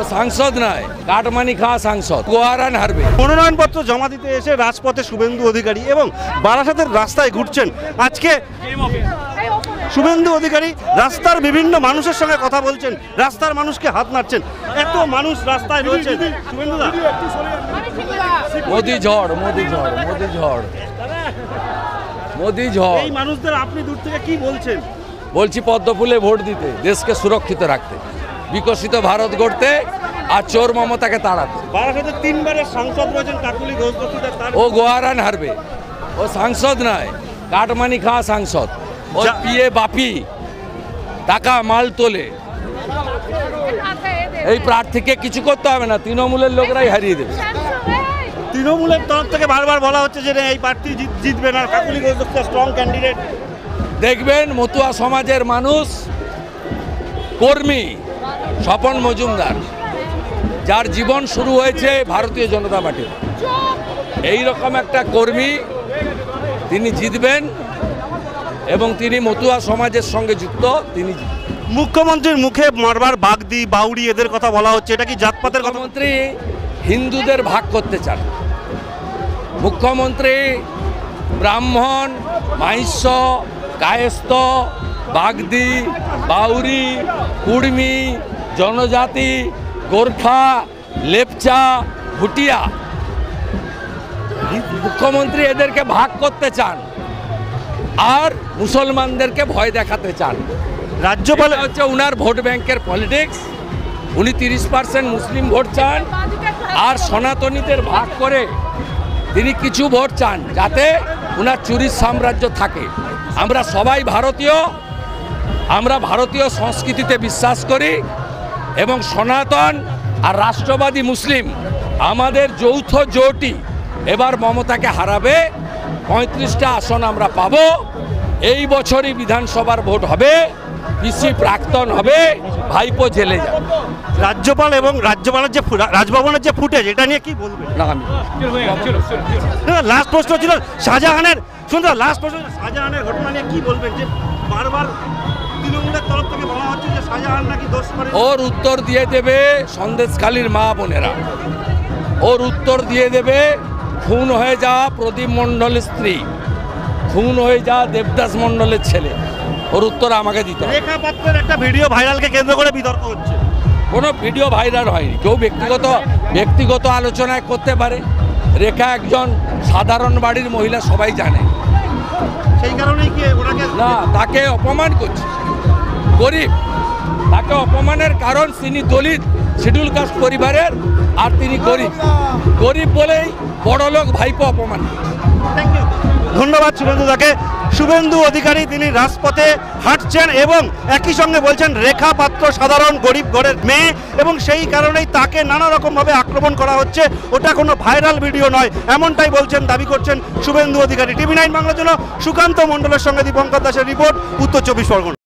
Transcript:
ও সাংসদ নয়, কাটমানি খাওয়া সাংসদ, গোয়ারান হারবে। মনোনয়নপত্র জমা দিতে এসে রাজপথে শুভেন্দু অধিকারী এবং বারাসাতের রাস্তায় ঘুরছেন। আজকে শুভেন্দু অধিকারী রাস্তার বিভিন্ন মানুষের সঙ্গে কথা বলছেন, রাস্তার মানুষকে হাত নাড়ছেন। এত মানুষ রাস্তায় রয়েছে। শুভেন্দুদা, মোদি ঝড়, মোদি ঝড়, মোদি ঝড়, মোদি ঝড়। এই মানুষদের আপনি দূর থেকে কি বলছেন? বলছি পদ্মফুলে ভোট দিতে, দেশকে সুরক্ষিত রাখতে, বিকশিত ভারত গড়তে, আর চোর মমতাকে তাড়াতে। বারাসাতের 3 বারের সাংসদ রয়েছেন কাকুলি ঘোষ দস্তিদার, তার ও গোয়ারান হারবে। ও সাংসদ নয়, কাটমানি খাওয়া সাংসদ। ও পিয়ে বাপি টাকা মাল তোলে। এই প্রার্থীকে কিছু করতে হবে না, তৃণমূলের লোকরাই হারিয়ে দেবে। তৃণমূলের তরফ থেকে বারবার বলা হচ্ছে যে এই প্রার্থী জিতবে না, কাকুলি ঘোষ দস্তিদার স্ট্রং ক্যান্ডিডেট। দেখবেন মতুয়া সমাজের মানুষ, কর্মী স্বপন মজুমদার, যার জীবন শুরু হয়েছে ভারতীয় জনতা পার্টির, এই রকম একটা কর্মী, তিনি জিতবেন এবং তিনি মতুয়া সমাজের সঙ্গে যুক্ত। তিনি মুখ্যমন্ত্রীর মুখে মারবার বাগদি বাউরি এদের কথা বলা হচ্ছে, এটা কি জাতপাতের কথা? মুখ্যমন্ত্রী হিন্দুদের ভাগ করতে চান। মুখ্যমন্ত্রী ব্রাহ্মণ, মাহিষ্য, কায়স্থ, বাগদি, বাউরি, কুর্মী, জনজাতি, গোর্খা, লেপচা, ভুটিয়া, মুখ্যমন্ত্রী এদেরকে ভাগ করতে চান আর মুসলমানদেরকে ভয় দেখাতে চান। রাজ্যপাল হচ্ছে উনার ভোট ব্যাংকের পলিটিক্স। উনি 30% মুসলিম ভোট চান আর সনাতনীদের ভাগ করে তিনি কিছু ভোট চান, যাতে উনার চুরির সাম্রাজ্য থাকে। আমরা সবাই ভারতীয়, আমরা ভারতীয় সংস্কৃতিতে বিশ্বাস করি এবং সনাতন আর রাষ্ট্রবাদী মুসলিম আমাদের যৌথ জোটই এবার মমতাকে হারাবে। 35টা আসন আমরা পাবো। এই বছরই বিধানসভার ভোট হবে, পিসি প্রাক্তন হবে, ভাইপো জেলে যাবে। রাজ্যপাল এবং রাজ্যপালের যে রাজভবনের যে ফুটেজ, এটা নিয়ে কি বলবেন? না, আমি লাস্ট প্রশ্ন ছিল শাহজাহানের, শুনতে লাস্ট প্রশ্ন শাহজাহানের ঘটনা নিয়ে কি বলবেন? যে বারবার তৃণমূলের তরফ থেকে বলা হচ্ছে যে শাহজাহান নাকি দোষ করে। ওর উত্তর দিয়ে দেবে সন্দেশখালীর মা বোনেরা, ওর উত্তর দিয়ে দেবে খুন হয়ে যাওয়া প্রদীপ মণ্ডলের স্ত্রী, খুন হয়ে যাওয়া দেবদাস মণ্ডলের ছেলে। ওর উত্তর আমাকে দিতে হবে। রেখা পাত্রের একটা ভিডিও ভাইরালকে কেন্দ্র করে বিতর্ক হচ্ছে। কোনো ভিডিও ভাইরাল হয়নি, কেউ ব্যক্তিগত আলোচনায় করতে পারে। রেখা একজন সাধারণ বাড়ির মহিলা, সবাই জানে। সেই কারণেই কি ওনাকে না, তাকে অপমান করছে, গরিব, তাকে অপমানের কারণ তিনি দলিত শিডিউল কাস্ট পরিবারের আর তিনি গরিব, গরিব বলেই বড়লোক ভাইপো অপমান। থ্যাংক ইউ, ধন্যবাদ শুভেন্দুদাকে। শুভেন্দু অধিকারী তিনি রাজপথে হাঁটছেন এবং একই সঙ্গে বলছেন রেখা পাত্র সাধারণ গরিব ঘরের মেয়ে এবং সেই কারণেই তাকে নানা রকমভাবে আক্রমণ করা হচ্ছে। ওটা কোনো ভাইরাল ভিডিও নয়, এমনটাই বলছেন, দাবি করছেন শুভেন্দু অধিকারী। TV9 বাংলার জন্য সুকান্ত মণ্ডলের সঙ্গে দীপঙ্কর দাসের রিপোর্ট, উত্তর 24 পরগনা।